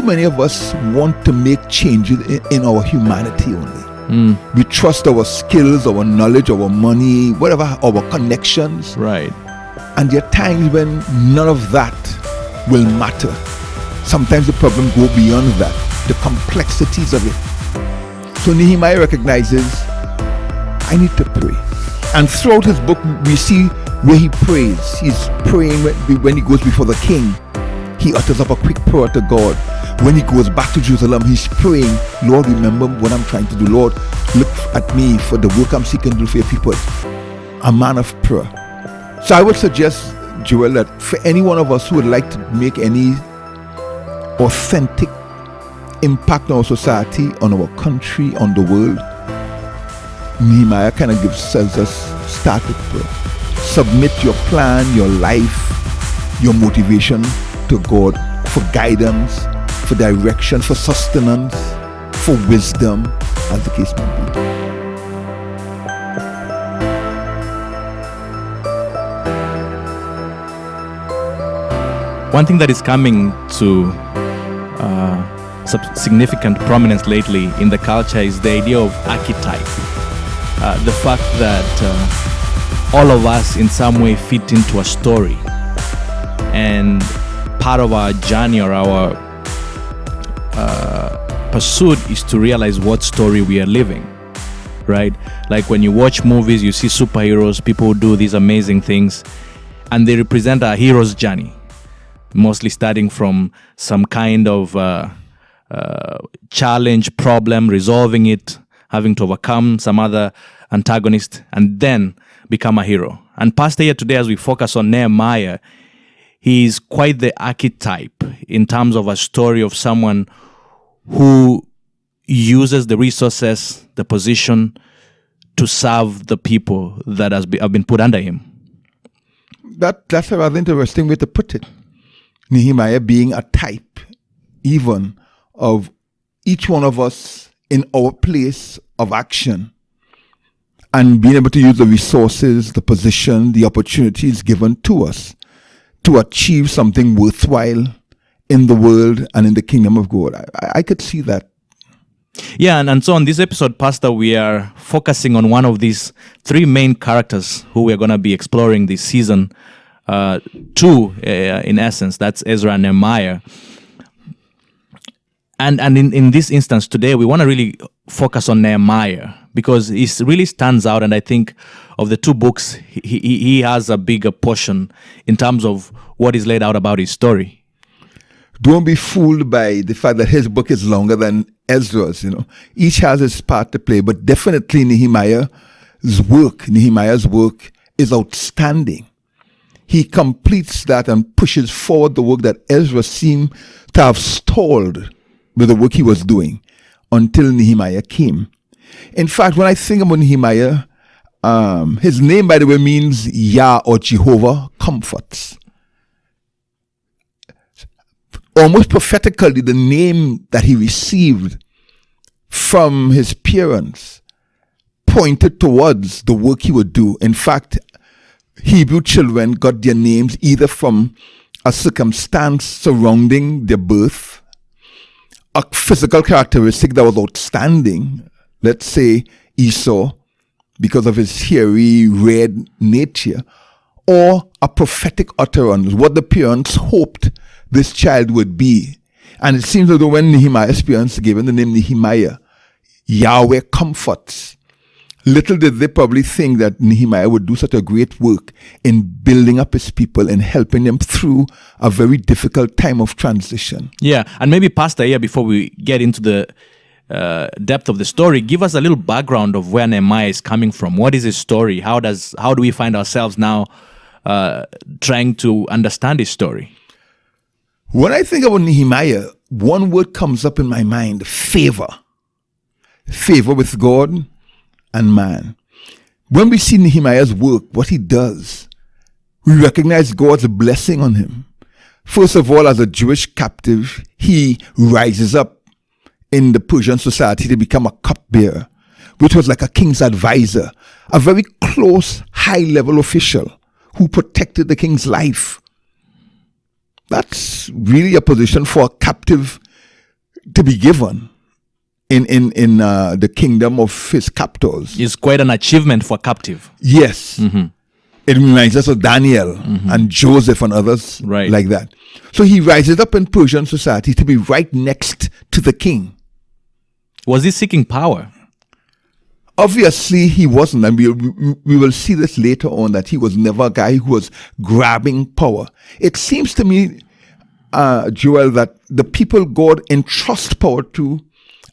many of us want to make changes in our humanity only. We trust our skills, our knowledge, our money, whatever, our connections. Right. And there are times when none of that will matter. Sometimes the problem go beyond that, the complexities of it. So Nehemiah recognizes, I need to pray. And throughout his book, we see where he prays. He's praying when he goes before the king. He utters up a quick prayer to God. When he goes back to Jerusalem, he's praying, Lord, remember what I'm trying to do. Lord, look at me for the work I'm seeking to do for your people. A man of prayer. So I would suggest, Joel, that for any one of us who would like to make any authentic impact on our society, on our country, on the world, Nehemiah kind of tells us, start with prayer. Submit your plan, your life, your motivation to God for guidance, for direction, for sustenance, for wisdom, as the case may be. One thing that is coming to significant prominence lately in the culture is the idea of archetype. The fact that all of us in some way fit into a story. And part of our journey or our pursuit is to realize what story we are living, right? Like when you watch movies, you see superheroes, people who do these amazing things, and they represent our hero's journey, mostly starting from some kind of challenge, problem, resolving it, having to overcome some other antagonist, and then become a hero. And Pastor here today, as we focus on Nehemiah, he is quite the archetype in terms of a story of someone who uses the resources, the position to serve the people that have been put under him. That's a rather interesting way to put it. Nehemiah being a type, even of each one of us in our place of action, and being able to use the resources, the position, the opportunities given to us to achieve something worthwhile in the world and in the kingdom of God. I could see that. Yeah, and so on this episode, Pastor, we are focusing on one of these three main characters who we're going to be exploring this season 2, in essence. That's Ezra and Nehemiah. And in this instance today, we want to really focus on Nehemiah because he really stands out. And I think of the two books, he has a bigger portion in terms of what is laid out about his story. Don't be fooled by the fact that his book is longer than Ezra's. Each has its part to play, but definitely Nehemiah's work is outstanding. He completes that and pushes forward the work that Ezra seemed to have stalled with the work he was doing until Nehemiah came. In fact, when I think about Nehemiah, his name, by the way, means Yah or Jehovah comforts. Almost prophetically, the name that he received from his parents pointed towards the work he would do. In fact, Hebrew children got their names either from a circumstance surrounding their birth, a physical characteristic that was outstanding, let's say Esau, because of his hairy, red nature, or a prophetic utterance, what the parents hoped this child would be. And it seems as though when Nehemiah's parents gave him the name Nehemiah, Yahweh comforts, little did they probably think that Nehemiah would do such a great work in building up his people and helping them through a very difficult time of transition. Yeah, and maybe Pastor here, before we get into the depth of the story, give us a little background of where Nehemiah is coming from. What is his story? How do we find ourselves now trying to understand his story? When I think about Nehemiah, one word comes up in my mind: favor. Favor with God and man. When we see Nehemiah's work, what he does, we recognize God's blessing on him. First of all, as a Jewish captive, he rises up in the Persian society to become a cupbearer, which was like a king's advisor, a very close, high-level official who protected the king's life. That's really a position for a captive to be given in the kingdom of his captors. It's quite an achievement for a captive. Yes. It reminds us of Daniel and Joseph and others Right. like that. So he rises up in Persian society to be right next to the king. Was he seeking power? Obviously, he wasn't, and we will see this later on, that he was never a guy who was grabbing power. It seems to me, Joel, that the people God entrusts power to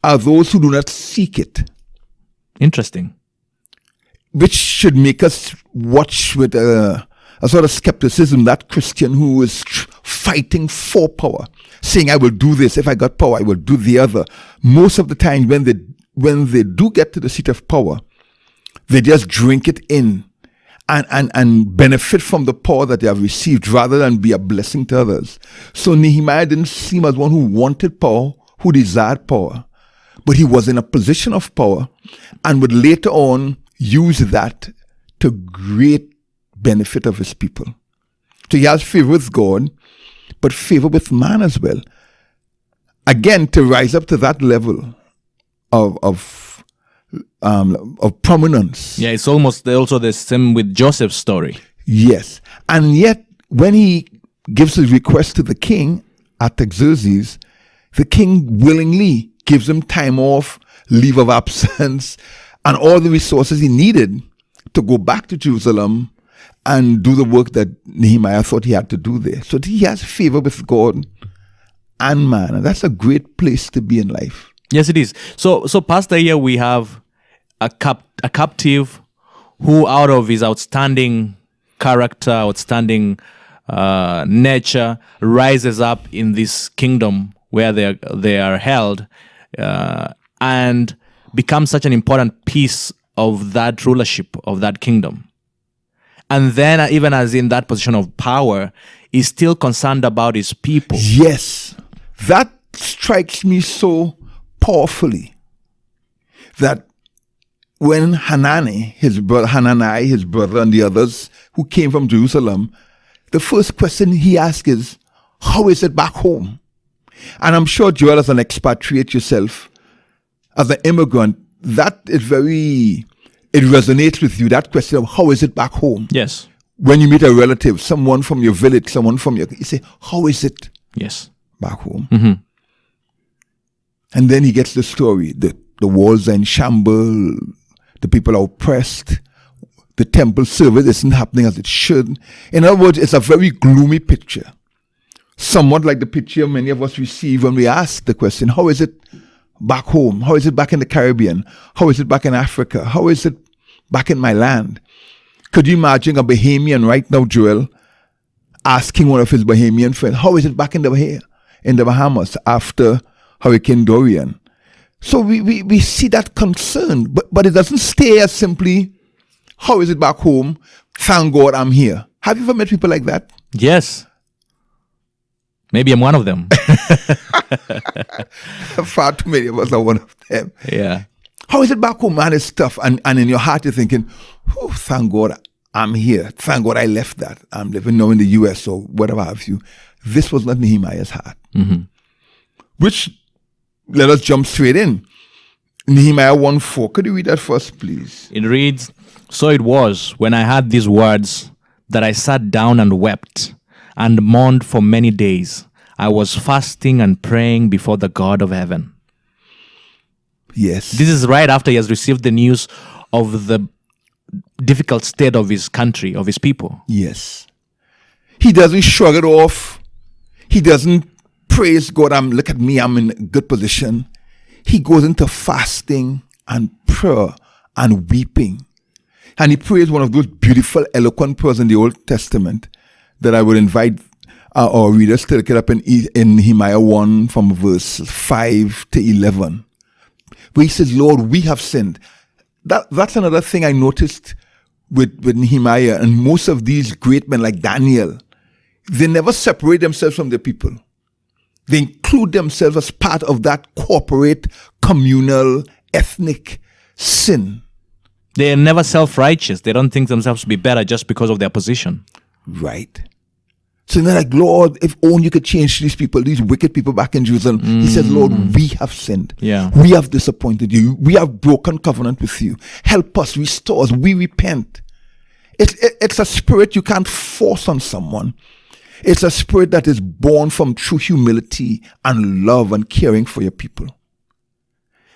are those who do not seek it, Interesting. which should make us watch with a sort of skepticism that Christian who is fighting for power, saying, I will do this, if I got power, I will do the other. Most of the time when they do get to the seat of power, they just drink it in and benefit from the power that they have received rather than be a blessing to others. So Nehemiah didn't seem as one who wanted power, who desired power, but he was in a position of power and would later on use that to great benefit of his people. So he has favor with God, but favor with man as well. Again, to rise up to that level of prominence. Yeah, it's almost also the same with Joseph's story. Yes. And yet, when he gives his request to the king, Artaxerxes, the king willingly gives him time off, leave of absence, and all the resources he needed to go back to Jerusalem and do the work that Nehemiah thought he had to do there. So he has favor with God and man. And that's a great place to be in life. Yes, it is. So Pastor, here we have a captive who, out of his outstanding character, outstanding nature, rises up in this kingdom where they are held, and becomes such an important piece of that rulership of that kingdom. And then, even as in that position of power, is still concerned about his people. Yes, that strikes me so powerfully, that when Hanani, his brother, and the others who came from Jerusalem, the first question he asked is, how is it back home? And I'm sure, Joel, as an expatriate yourself, as an immigrant, that is it resonates with you, that question of how is it back home? Yes. When you meet a relative, someone from your village, you say, how is it Yes. back home? Mm-hmm. And then he gets the story. The walls are in shambles, the people are oppressed, the temple service isn't happening as it should. In other words, it's a very gloomy picture. Somewhat like the picture many of us receive when we ask the question, how is it back home? How is it back in the Caribbean? How is it back in Africa? How is it back in my land? Could you imagine a Bahamian right now, Joel, asking one of his Bahamian friends, how is it back in the Bahamas after Hurricane Dorian? So we see that concern, but it doesn't stay as simply, how is it back home? Thank God I'm here. Have you ever met people like that? Yes. Maybe I'm one of them. Far too many of us are one of them. Yeah. How is it back home, man? It's tough. And in your heart, you're thinking, oh, thank God I'm here. Thank God I left that. I'm living now in the US or whatever have you. This was not Nehemiah's heart. Mm-hmm. Which, let us jump straight in. Nehemiah 1:4. Could you read that first, please? It reads, so it was when I heard these words that I sat down and wept and mourned for many days. I was fasting and praying before the God of heaven. Yes. This is right after he has received the news of the difficult state of his country, of his people. Yes. He doesn't shrug it off. He doesn't praise God, look at me, I'm in a good position. He goes into fasting and prayer and weeping. And he prays one of those beautiful, eloquent prayers in the Old Testament that I would invite our readers to look it up in Nehemiah 1 from verse 5 to 11. Where he says, Lord, we have sinned. That's another thing I noticed with Nehemiah and most of these great men like Daniel. They never separate themselves from their people. They include themselves as part of that corporate, communal, ethnic sin. They are never self-righteous. They don't think themselves to be better just because of their position. Right. So they're like, Lord, if only you could change these people, these wicked people back in Jerusalem. He says, Lord, we have sinned. Yeah. We have disappointed you. We have broken covenant with you. Help us, restore us. We repent. It's a spirit you can't force on someone. It's a spirit that is born from true humility and love and caring for your people.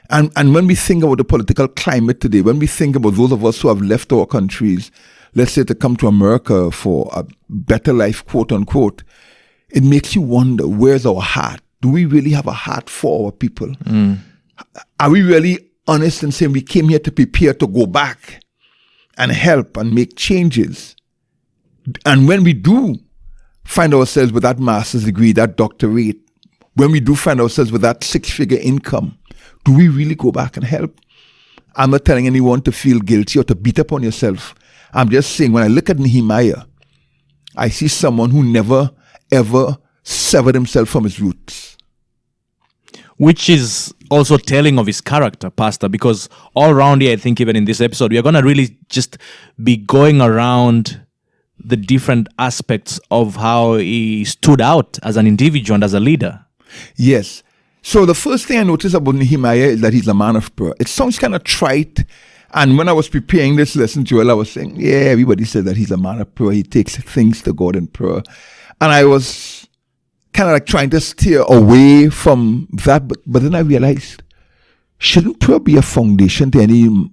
And when we think about the political climate today, when we think about those of us who have left our countries, let's say to come to America for a better life, quote unquote, it makes you wonder, where's our heart? Do we really have a heart for our people? Are we really honest in saying we came here to prepare to go back and help and make changes? And when we do find ourselves with that master's degree, that doctorate, when we do find ourselves with that 6-figure income, do we really go back and help? I'm not telling anyone to feel guilty or to beat up on yourself. I'm just saying, when I look at Nehemiah, I see someone who never, ever severed himself from his roots. Which is also telling of his character, Pastor, because all around here, I think even in this episode, we are going to really just be going around the different aspects of how he stood out as an individual and as a leader. Yes. So the first thing I noticed about Nehemiah is that he's a man of prayer. It sounds kind of trite. And when I was preparing this lesson, Joel, I was saying, yeah, everybody said that he's a man of prayer. He takes things to God in prayer. And I was kind of like trying to steer away from that. But then I realized, shouldn't prayer be a foundation to any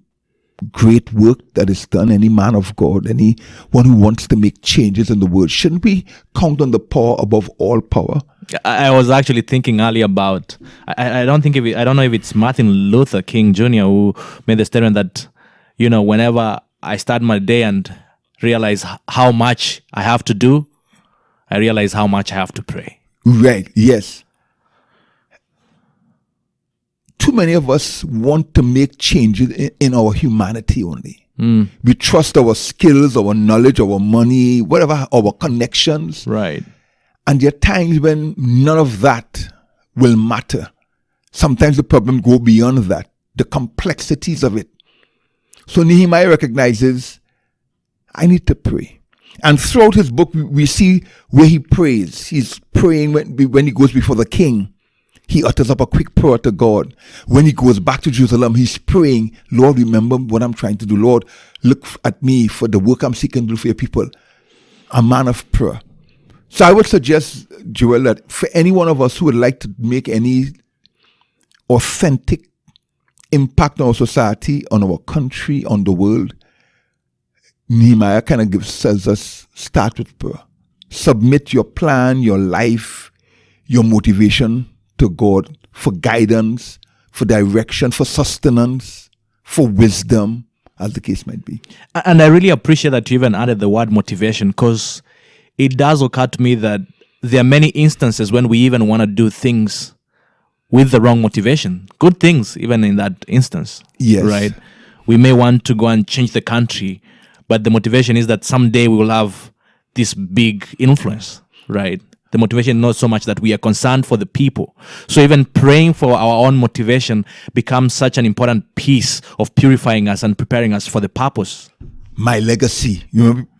great work that is done, any man of God, anyone who wants to make changes in the world? Shouldn't we count on the power above all power? I was actually thinking earlier about, I don't know if it's Martin Luther King Jr. who made the statement that, whenever I start my day and realize how much I have to do, I realize how much I have to pray. Right, yes. Too many of us want to make changes in our humanity only. We trust our skills, our knowledge, our money, whatever, our connections. Right. And there are times when none of that will matter. Sometimes the problem go beyond that, the complexities of it. So Nehemiah recognizes, I need to pray. And throughout his book, we see where he prays. He's praying when he goes before the king. He utters up a quick prayer to God. When he goes back to Jerusalem, he's praying, Lord, remember what I'm trying to do. Lord, look at me for the work I'm seeking to do for your people. A man of prayer. So I would suggest, Joel, that for any one of us who would like to make any authentic impact on our society, on our country, on the world, Nehemiah kind of says us, start with prayer. Submit your plan, your life, your motivation to God for guidance, for direction, for sustenance, for wisdom, as the case might be. And I really appreciate that you even added the word motivation, because it does occur to me that there are many instances when we even want to do things with the wrong motivation. Good things, even in that instance. Yes. Right? We may want to go and change the country, but the motivation is that someday we will have this big influence, right? The motivation not so much that we are concerned for the people. So even praying for our own motivation becomes such an important piece of purifying us and preparing us for the purpose. My legacy.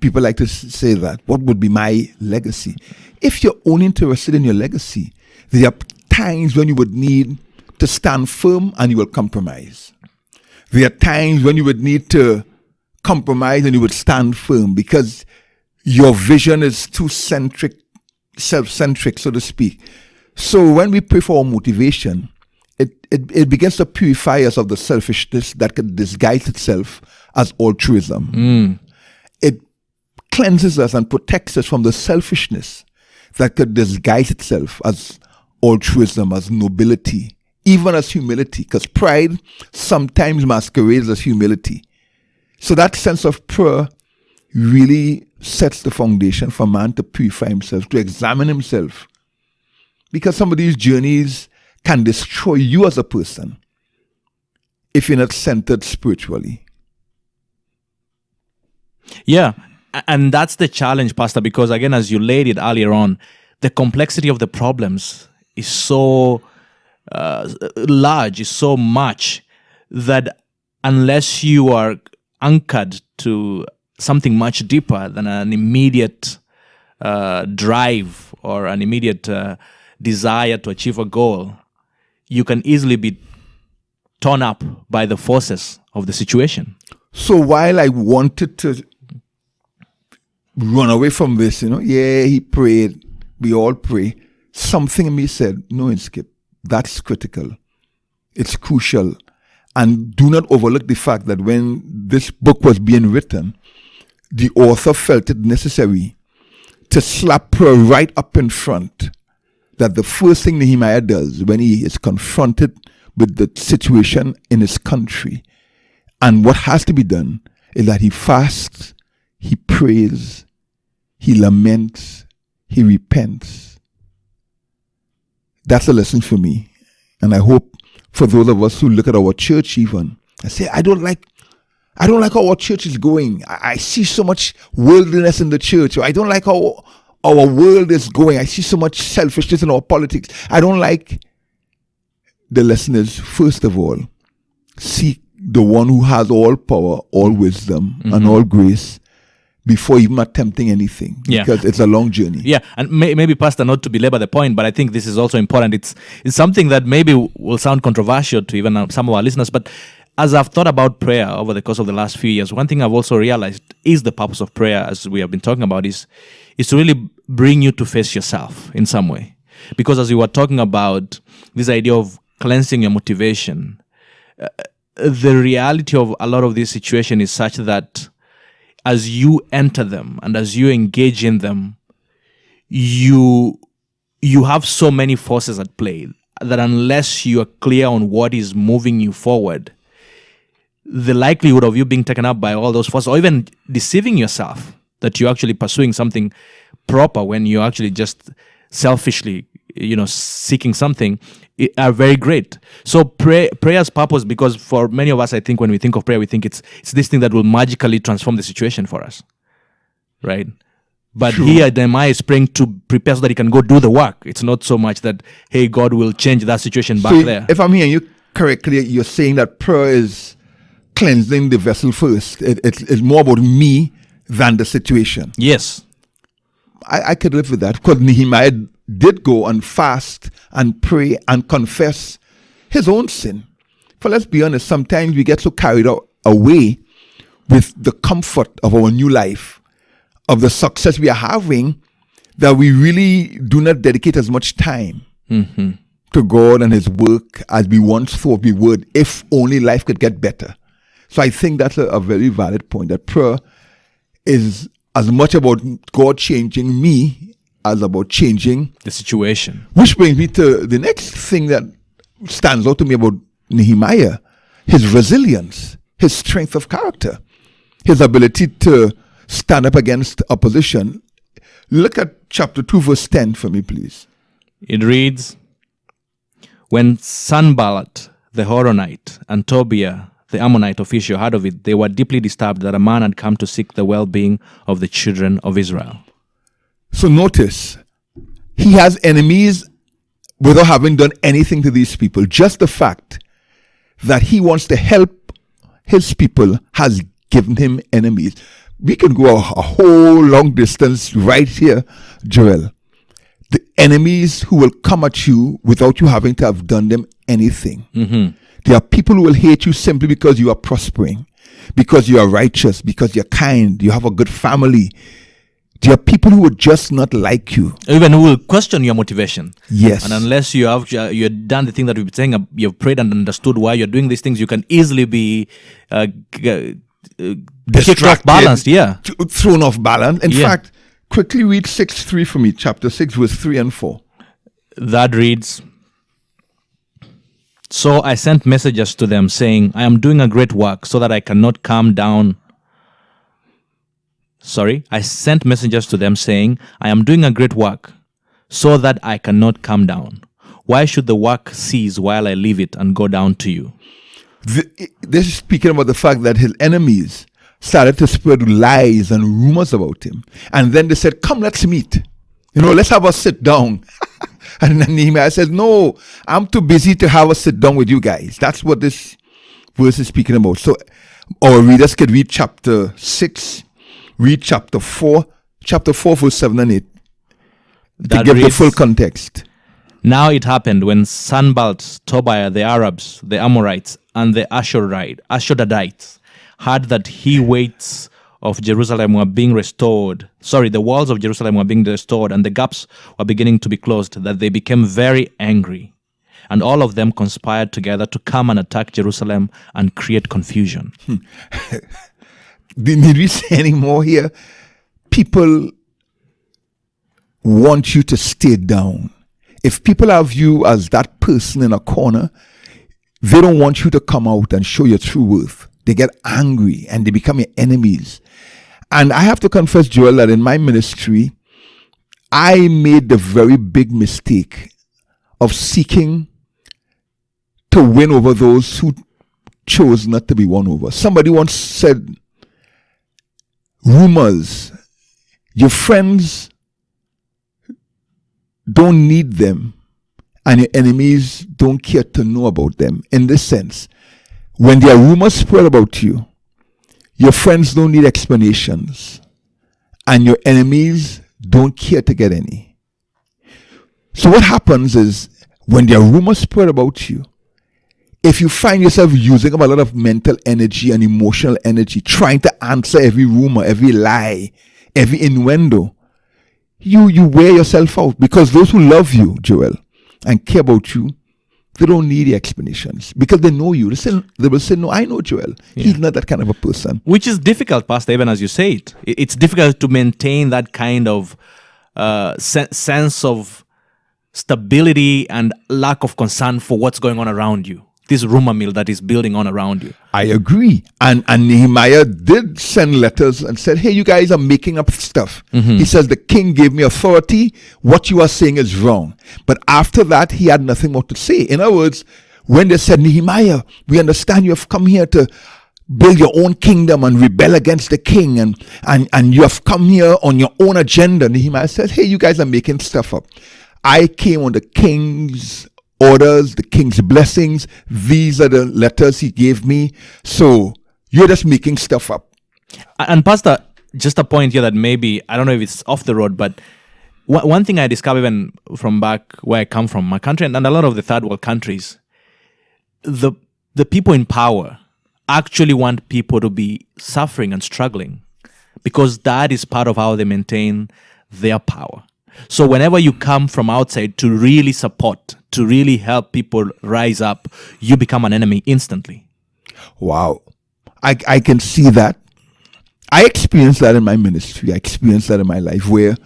People like to say that. What would be my legacy? If you're only interested in your legacy, there are times when you would need to stand firm and you will compromise. There are times when you would need to compromise and you would stand firm because your vision is too self-centric, so to speak. So when we pray for our motivation, it begins to purify us of the selfishness that can disguise itself as altruism. It cleanses us and protects us from the selfishness that could disguise itself as altruism, as nobility, even as humility, because pride sometimes masquerades as humility. So that sense of prayer really sets the foundation for man to purify himself, to examine himself. Because some of these journeys can destroy you as a person if you're not centered spiritually. Yeah, and that's the challenge, Pastor, because again, as you laid it earlier on, the complexity of the problems is so large, is so much that unless you are anchored to something much deeper than an immediate drive or an immediate desire to achieve a goal, you can easily be torn up by the forces of the situation. So while I wanted to run away from this, he prayed, we all pray, something in me said, no, Skip, that's critical. It's crucial. And do not overlook the fact that when this book was being written, the author felt it necessary to slap her right up in front, that the first thing Nehemiah does when he is confronted with the situation in his country and what has to be done is that he fasts, he prays, he laments, he repents. That's a lesson for me. And I hope for those of us who look at our church even and say, I don't like how our church is going. I see so much worldliness in the church. Or I don't like how our world is going. I see so much selfishness in our politics. I don't like. The lesson is, first of all, seek the one who has all power, all wisdom, and all grace before even attempting anything. Because it's a long journey. Yeah, and maybe, Pastor, not to belabor the point, but I think this is also important. It's something that maybe will sound controversial to even some of our listeners, but as I've thought about prayer over the course of the last few years, one thing I've also realized is the purpose of prayer, as we have been talking about, is to really bring you to face yourself in some way. Because as we were talking about this idea of cleansing your motivation, the reality of a lot of this situation is such that as you enter them and as you engage in them, you have so many forces at play that unless you are clear on what is moving you forward, the likelihood of you being taken up by all those forces, or even deceiving yourself that you're actually pursuing something proper when you're actually just selfishly, seeking something, are very great. So prayer's purpose, because for many of us, I think when we think of prayer, we think it's this thing that will magically transform the situation for us, right? But here, Nehemiah is praying to prepare so that he can go do the work. It's not so much that, hey, God will change that situation back there. If I'm hearing you correctly, you're saying that prayer is cleansing the vessel first. It's more about me than the situation. Yes. I could live with that, because Nehemiah did go and fast and pray and confess his own sin. For let's be honest, sometimes we get so carried away with the comfort of our new life, of the success we are having, that we really do not dedicate as much time to God and his work as we once thought we would, if only life could get better. So I think that's a very valid point, that prayer is as much about God changing me as about changing the situation. Which brings me to the next thing that stands out to me about Nehemiah: his resilience, his strength of character, his ability to stand up against opposition. Look at chapter 2, verse 10 for me, please. It reads, when Sanballat the Horonite and Tobiah the Ammonite official heard of it, they were deeply disturbed that a man had come to seek the well-being of the children of Israel. So notice, he has enemies without having done anything to these people. Just the fact that he wants to help his people has given him enemies. We can go a whole long distance right here, Joel. The enemies who will come at you without you having to have done them anything. There are people who will hate you simply because you are prospering, because you are righteous, because you're kind, you have a good family. There are people who would just not like you. Even who will question your motivation. Yes. And unless you have done the thing that we've been saying, you've prayed and understood why you're doing these things, you can easily be kicked off balance. Yeah. Thrown off balance. In fact, quickly read 6:3 for me, chapter 6, verse 3 and 4. That reads, so I sent messengers to them saying, I am doing a great work so that I cannot come down. I sent messengers to them saying, I am doing a great work so that I cannot come down. Why should the work cease while I leave it and go down to you? This is speaking about the fact that his enemies started to spread lies and rumors about him. And then they said, come, let's meet. Let's have a sit down. And then Nehemiah says, no, I'm too busy to have a sit down with you guys. That's what this verse is speaking about. So our readers could read chapter 6, read chapter 4, verse 7 and 8. To give the full context. Now it happened when Sanballat, Tobiah, the Arabs, the Amorites, and the Ashdodites heard that the weights of Jerusalem were being restored. The walls of Jerusalem were being restored, and the gaps were beginning to be closed, that they became very angry. And all of them conspired together to come and attack Jerusalem and create confusion. Need we say any more here? People want you to stay down. If people have you as that person in a corner, they don't want you to come out and show your true worth. They get angry and they become your enemies. And I have to confess, Joel, that in my ministry, I made the very big mistake of seeking to win over those who chose not to be won over. Somebody once said, rumors, your friends don't need them, and your enemies don't care to know about them. In this sense, when there are rumors spread about you, your friends don't need explanations, and your enemies don't care to get any. So what happens is, when there are rumors spread about you, if you find yourself using up a lot of mental energy and emotional energy trying to answer every rumor, every lie, every innuendo, you wear yourself out, because those who love you, Joel, and care about you, they don't need the explanations, because they know you. They will say, no, I know Joel. Yeah. He's not that kind of a person. Which is difficult, Pastor, even as you say it. It's difficult to maintain that kind of sense of stability and lack of concern for what's going on around you. This rumor mill that is building on around you. I agree. And Nehemiah did send letters and said, hey, you guys are making up stuff. Mm-hmm. He says, the king gave me authority. What you are saying is wrong. But after that, he had nothing more to say. In other words, when they said, Nehemiah, we understand you have come here to build your own kingdom and rebel against the king, and you have come here on your own agenda. Nehemiah said, hey, you guys are making stuff up. I came on the king's orders, the king's blessings. These are the letters he gave me. So you're just making stuff up. And Pastor, just a point here that maybe, I don't know if it's off the road, but one thing I discovered even from back where I come from, my country, and a lot of the third world countries, the people in power actually want people to be suffering and struggling, because that is part of how they maintain their power. So whenever you come from outside to really support, to really help people rise up, you become an enemy instantly. Wow. I can see that. I experienced that in my ministry. I experienced that in my life, where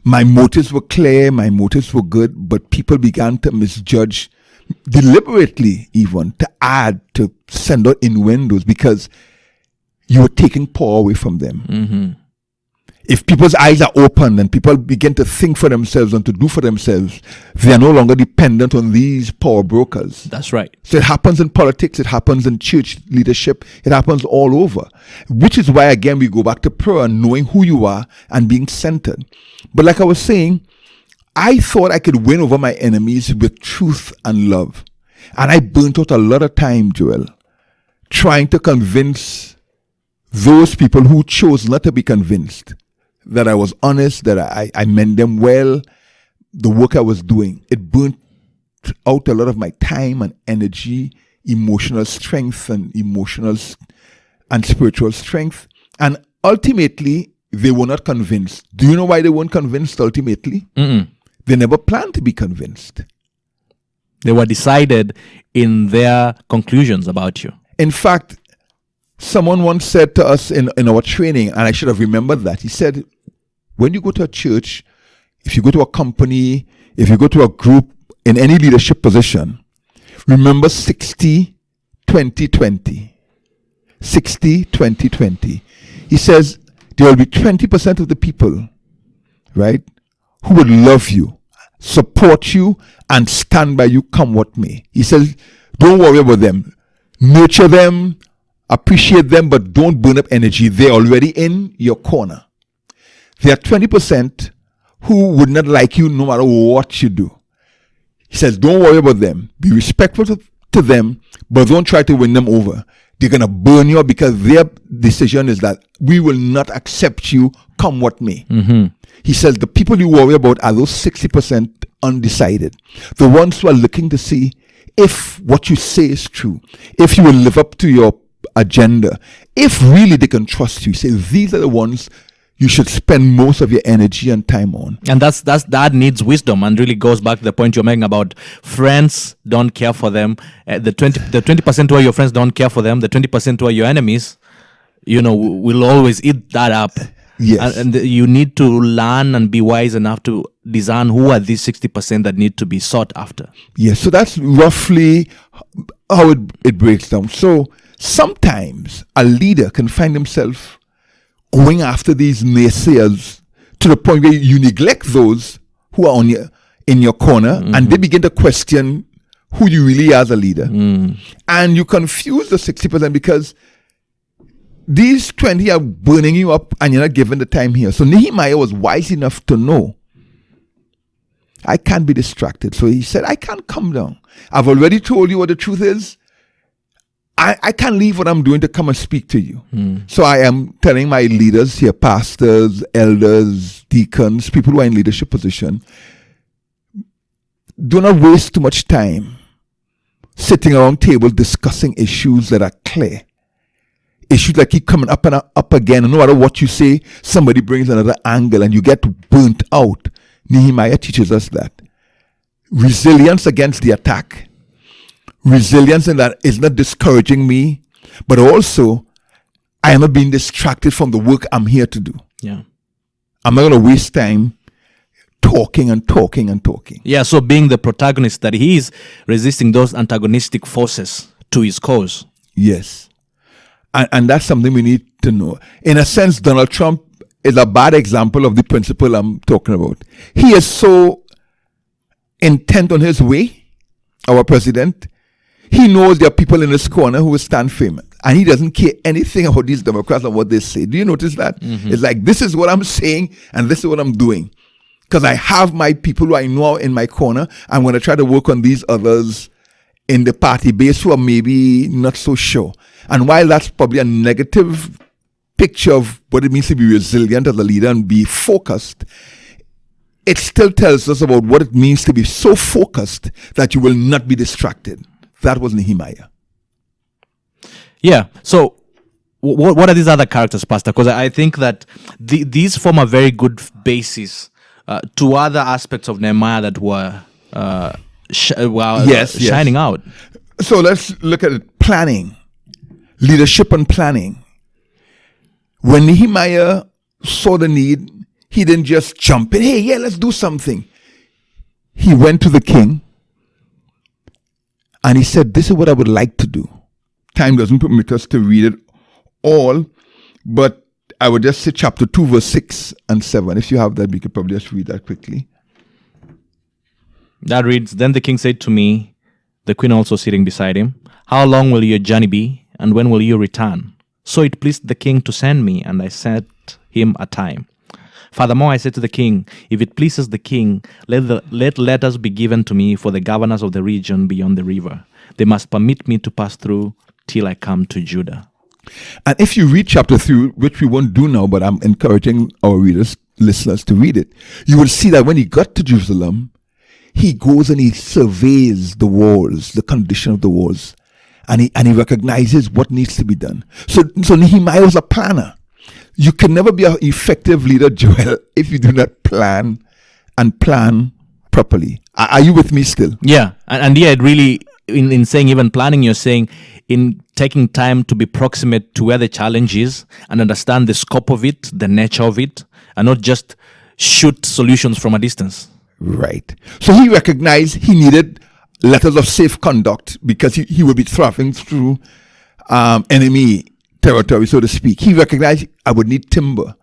my motives were clear, my motives were good, but people began to misjudge deliberately, even to add, to send out innuendos, because you were taking power away from them. Mm-hmm. If people's eyes are open and people begin to think for themselves and to do for themselves, they are no longer dependent on these power brokers. That's right. So it happens in politics, it happens in church leadership, it happens all over. Which is why, again, we go back to prayer and knowing who you are and being centered. But like I was saying, I thought I could win over my enemies with truth and love. And I burnt out a lot of time, Joel, trying to convince those people who chose not to be convinced that I was honest, that I meant them well, the work I was doing. It burnt out a lot of my time and energy, emotional strength and spiritual strength. And ultimately, they were not convinced. Do you know why they weren't convinced ultimately? Mm-mm. They never planned to be convinced. They were decided in their conclusions about you. In fact, someone once said to us in our training, and I should have remembered that, he said, when you go to a church, if you go to a company, if you go to a group in any leadership position, remember 60-20-20. 60-20-20. He says there will be 20% of the people, right, who would love you, support you, and stand by you come what may. He says, don't worry about them. Nurture them, appreciate them, but don't burn up energy. They're already in your corner. There are 20% who would not like you no matter what you do. He says, don't worry about them. Be respectful to them, but don't try to win them over. They're going to burn you up because their decision is that we will not accept you come what may. He says the people you worry about are those 60% undecided. The ones who are looking to see if what you say is true, if you will live up to your agenda, if really they can trust you. Say these are the ones you should spend most of your energy and time on. And that needs wisdom, and really goes back to the point you're making about friends don't care for them. The 20% who are your friends don't care for them. The 20% who are your enemies, will always eat that up. Yes. And you need to learn and be wise enough to discern who are these 60% that need to be sought after. Yes. So that's roughly how it breaks down. So sometimes a leader can find himself going after these naysayers to the point where you neglect those who are in your corner, and they begin to question who you really are as a leader. And you confuse the 60% because these 20 are burning you up and you're not given the time here. So Nehemiah was wise enough to know, I can't be distracted. So he said, I can't come down. I've already told you what the truth is. I can't leave what I'm doing to come and speak to you. So I am telling my leaders here, pastors, elders, deacons, people who are in leadership position, do not waste too much time sitting around table discussing issues that are clear. Issues that keep coming up and up again. And no matter what you say, somebody brings another angle and you get burnt out. Nehemiah teaches us that. Resilience against the attack. Resilience in that is not discouraging me, but also I am not being distracted from the work I'm here to do. Yeah. I'm not going to waste time talking and talking and talking. Yeah, so being the protagonist, that he is resisting those antagonistic forces to his cause. Yes. And that's something we need to know. In a sense, Donald Trump is a bad example of the principle I'm talking about. He is so intent on his way, our president. He knows there are people in this corner who will stand firm, and he doesn't care anything about these Democrats and what they say. Do you notice that? It's like, this is what I'm saying and this is what I'm doing. Because I have my people who I know in my corner. I'm going to try to work on these others in the party base who are maybe not so sure. And while that's probably a negative picture of what it means to be resilient as a leader and be focused, it still tells us about what it means to be so focused that you will not be distracted. That was Nehemiah. Yeah. So what are these other characters, Pastor? Because I think that these form a very good basis to other aspects of Nehemiah that were shining out. So let's look at it. Planning. Leadership and planning. When Nehemiah saw the need, he didn't just jump in. Hey, yeah, let's do something. He went to the king and he said, this is what I would like to do. Time doesn't permit us to read it all, but I would just say chapter 2, verse 6 and 7. If you have that, we could probably just read that quickly. That reads, Then the king said to me, the queen also sitting beside him, How long will your journey be, and when will you return? So it pleased the king to send me, and I set him a time. Furthermore, I said to the king, If it pleases the king, let letters be given to me for the governors of the region beyond the river. They must permit me to pass through till I come to Judah. And if you read chapter 3, which we won't do now, but I'm encouraging our listeners to read it, you will see that when he got to Jerusalem, he goes and he surveys the walls, the condition of the walls, and he recognizes what needs to be done. So Nehemiah was a planner. You can never be an effective leader, Joel, if you do not plan and plan properly. Are you with me still? Yeah, and yeah, it really, in saying even planning, you're saying in taking time to be proximate to where the challenge is and understand the scope of it, the nature of it, and not just shoot solutions from a distance. Right. So he recognized he needed letters of safe conduct because he would be traveling through enemy territory, so to speak. He recognized I would need timber.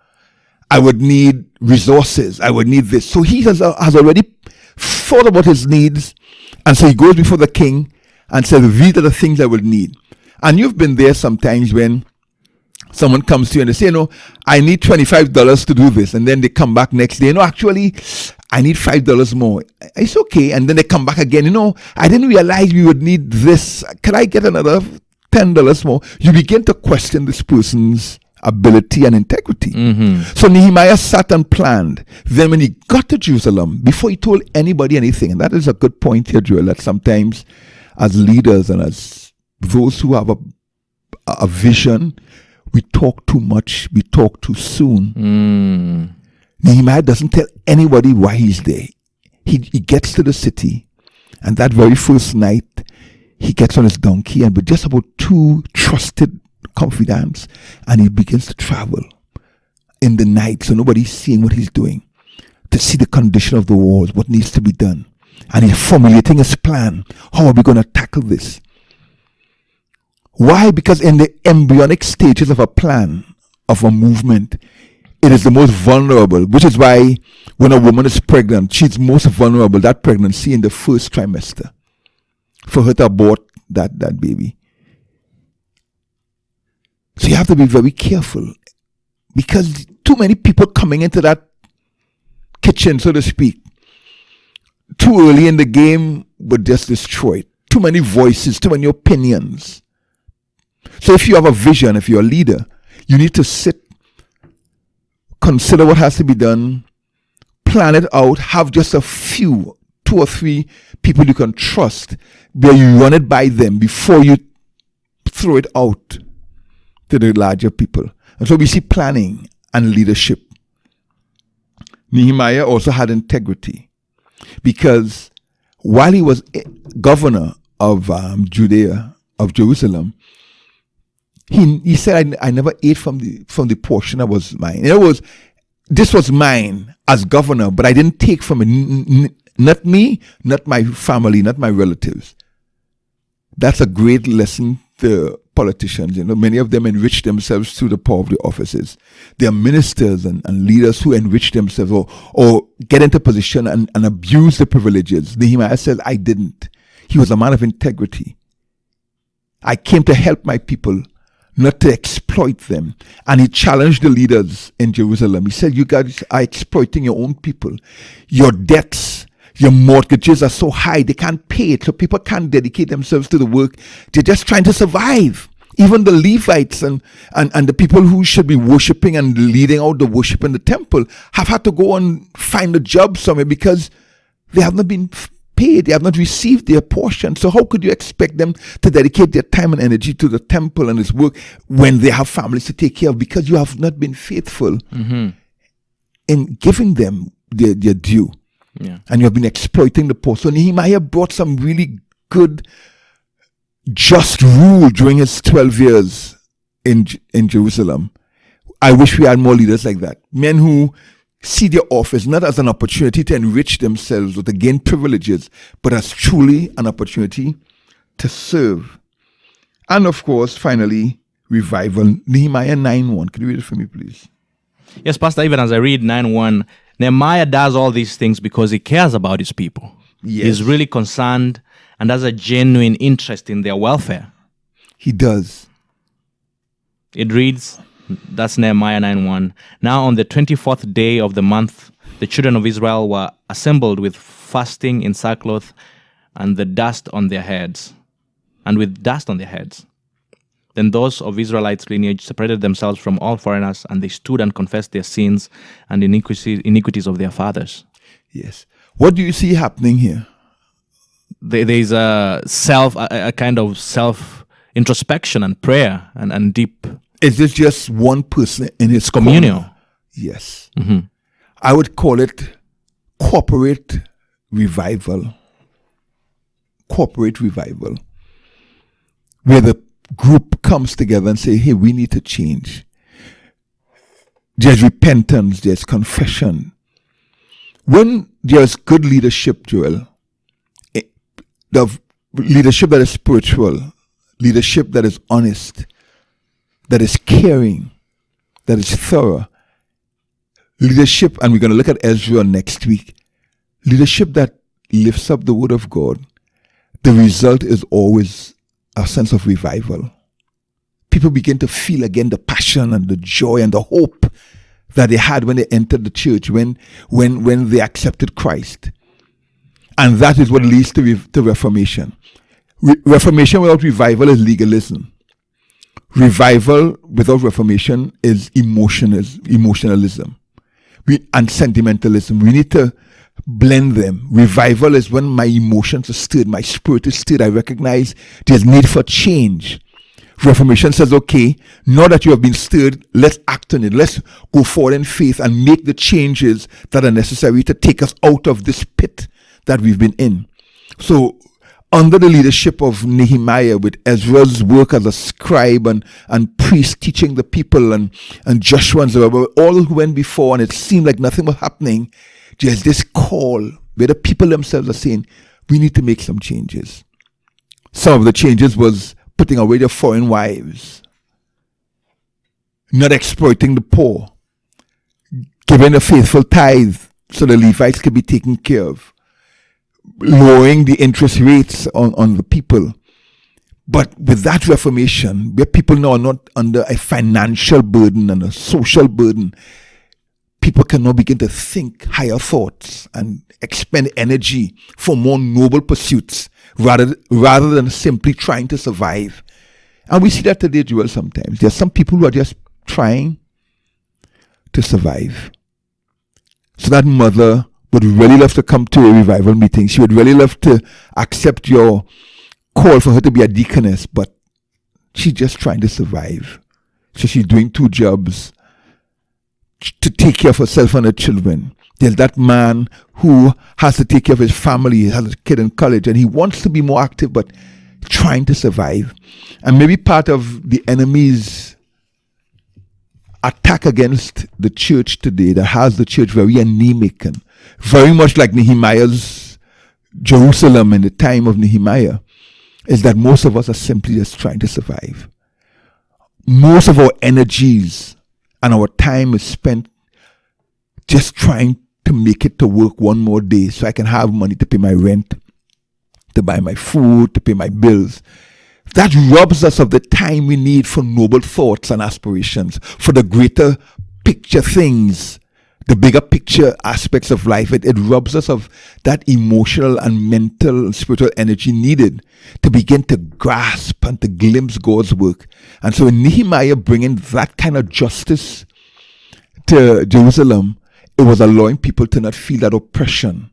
I would need resources. I would need this. So he has already thought about his needs. And so he goes before the king and says, these are the things I will need. And you've been there sometimes when someone comes to you and they say, I need $25 to do this. And then they come back next day. Actually, I need $5 more. It's okay. And then they come back again. I didn't realize we would need this. Can I get another $10 more, you begin to question this person's ability and integrity. So Nehemiah sat and planned. Then when he got to Jerusalem, before he told anybody anything, and that is a good point here, Joel, that sometimes as leaders and as those who have a vision, we talk too much, we talk too soon. Nehemiah doesn't tell anybody why he's there. He gets to the city, and that very first night, he gets on his donkey, and with just about 2 trusted confidants, and he begins to travel in the night, so nobody's seeing what he's doing, to see the condition of the walls, what needs to be done. And he's formulating his plan. How are we going to tackle this? Why? Because in the embryonic stages of a plan, of a movement, it is the most vulnerable, which is why when a woman is pregnant, she's most vulnerable, that pregnancy, in the first trimester, for her to abort that baby. So you have to be very careful, because too many people coming into that kitchen, so to speak, too early in the game would just destroy it. Too many voices, too many opinions. So if you have a vision, if you're a leader, you need to sit, consider what has to be done, plan it out, have just a few, 2 or 3 people you can trust, where you run it by them before you throw it out to the larger people. And so we see planning and leadership. Nehemiah also had integrity, because while he was governor of Judea, of Jerusalem, he said, I never ate from the portion that was mine. In other words, this was mine as governor, but I didn't take from it. Not me, not my family, not my relatives. That's a great lesson to politicians. Many of them enrich themselves through the power of the offices. They are ministers and leaders who enrich themselves or get into position and abuse the privileges. Nehemiah says, I didn't. He was a man of integrity. I came to help my people, not to exploit them. And he challenged the leaders in Jerusalem. He said, you guys are exploiting your own people. Your debts, your mortgages are so high, they can't pay it. So people can't dedicate themselves to the work. They're just trying to survive. Even the Levites and the people who should be worshiping and leading out the worship in the temple have had to go and find a job somewhere, because they have not been paid. They have not received their portion. So how could you expect them to dedicate their time and energy to the temple and its work when they have families to take care of? Because you have not been faithful in giving them their due. Yeah. And you have been exploiting the poor. So Nehemiah brought some really good, just rule during his 12 years in Jerusalem. I wish we had more leaders like that. Men who see their office not as an opportunity to enrich themselves or to gain privileges, but as truly an opportunity to serve. And of course, finally, revival. Nehemiah 9:1. Could you read it for me, please? Yes, Pastor, even as I read 9:1, Nehemiah does all these things because he cares about his people. Yes. He's really concerned and has a genuine interest in their welfare. He does. It reads, that's Nehemiah 9:1. Now on the 24th day of the month, the children of Israel were assembled with fasting in sackcloth and the dust on their heads. And with dust on their heads. Then those of Israelites' lineage separated themselves from all foreigners, and they stood and confessed their sins and iniquities of their fathers. Yes. What do you see happening here? There's a kind of self-introspection and prayer and deep. Is this just one person in his communal? Corner? Yes. I would call it corporate revival. Corporate revival. Where the group comes together and say, hey, we need to change. There's repentance, there's confession. When there's good leadership, Joel, the leadership that is spiritual, leadership that is honest, that is caring, that is thorough, leadership, and we're going to look at Ezra next week, leadership that lifts up the word of God, the result is always a sense of revival. People begin to feel again the passion and the joy and the hope that they had when they entered the church, when they accepted Christ. And that is what leads to Reformation. Reformation without revival is legalism. Revival without reformation is emotionalism and sentimentalism. We need to blend them. Revival is when my emotions are stirred, my spirit is stirred. I recognize there's need for change. Reformation says, okay, now that you have been stirred, let's act on it. Let's go forward in faith and make the changes that are necessary to take us out of this pit that we've been in. So, under the leadership of Nehemiah, with Ezra's work as a scribe and priest teaching the people, and Joshua and Zerubbabel, all who went before, and it seemed like nothing was happening, there's this call where the people themselves are saying, we need to make some changes. Some of the changes was putting away their foreign wives, not exploiting the poor, giving a faithful tithe so the Levites could be taken care of, lowering the interest rates on the people. But with that reformation, where people now are not under a financial burden and a social burden, people can now begin to think higher thoughts and expend energy for more noble pursuits rather than simply trying to survive. And we see that today, Joel, sometimes. There are some people who are just trying to survive. So that mother would really love to come to a revival meeting. She would really love to accept your call for her to be a deaconess, but she's just trying to survive. So she's doing 2 jobs to take care of herself and her children. There's that man who has to take care of his family. He has a kid in college and he wants to be more active, but trying to survive. And maybe part of the enemy's attack against the church today that has the church very anemic and very much like Nehemiah's Jerusalem in the time of Nehemiah is that most of us are simply just trying to survive. Most of our energies and our time is spent just trying to make it to work one more day so I can have money to pay my rent, to buy my food, to pay my bills. That robs us of the time we need for noble thoughts and aspirations, for the greater picture things, the bigger picture aspects of life. It robs us of that emotional and mental and spiritual energy needed to begin to grasp and to glimpse God's work. And so in Nehemiah bringing that kind of justice to Jerusalem, it was allowing people to not feel that oppression,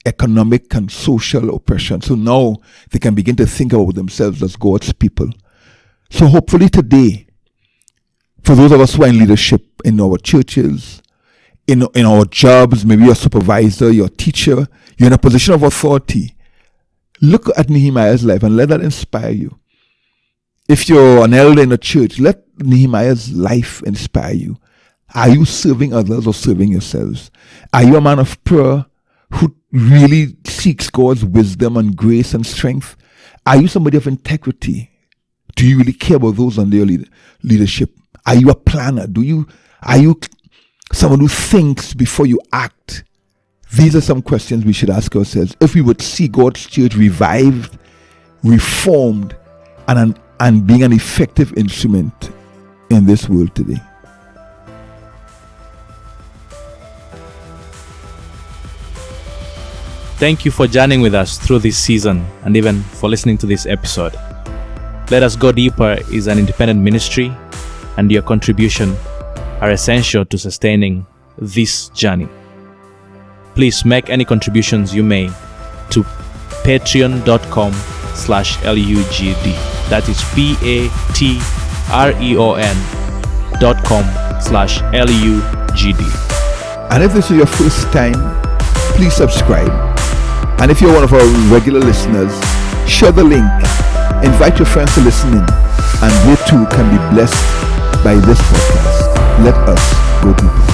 economic and social oppression. So now they can begin to think about themselves as God's people. So hopefully today, for those of us who are in leadership in our churches, in our jobs, maybe you're a supervisor, you're a teacher, you're in a position of authority, look at Nehemiah's life and let that inspire you. If you're an elder in a church, let Nehemiah's life inspire you. Are you serving others or serving yourselves? Are you a man of prayer who really seeks God's wisdom and grace and strength? Are you somebody of integrity? Do you really care about those under your leadership? Are you a planner? Are you someone who thinks before you act? These are some questions we should ask ourselves if we would see God's church revived, reformed, and being an effective instrument in this world today. Thank you for journeying with us through this season and even for listening to this episode. Let Us Go Deeper is an independent ministry, and your contribution are essential to sustaining this journey. Please make any contributions you may to patreon.com/LUGD. That is patreon.com/LUGD. And if this is your first time, please subscribe. And if you're one of our regular listeners, share the link, invite your friends to listen in, and they too can be blessed by this podcast. Let us go deeper.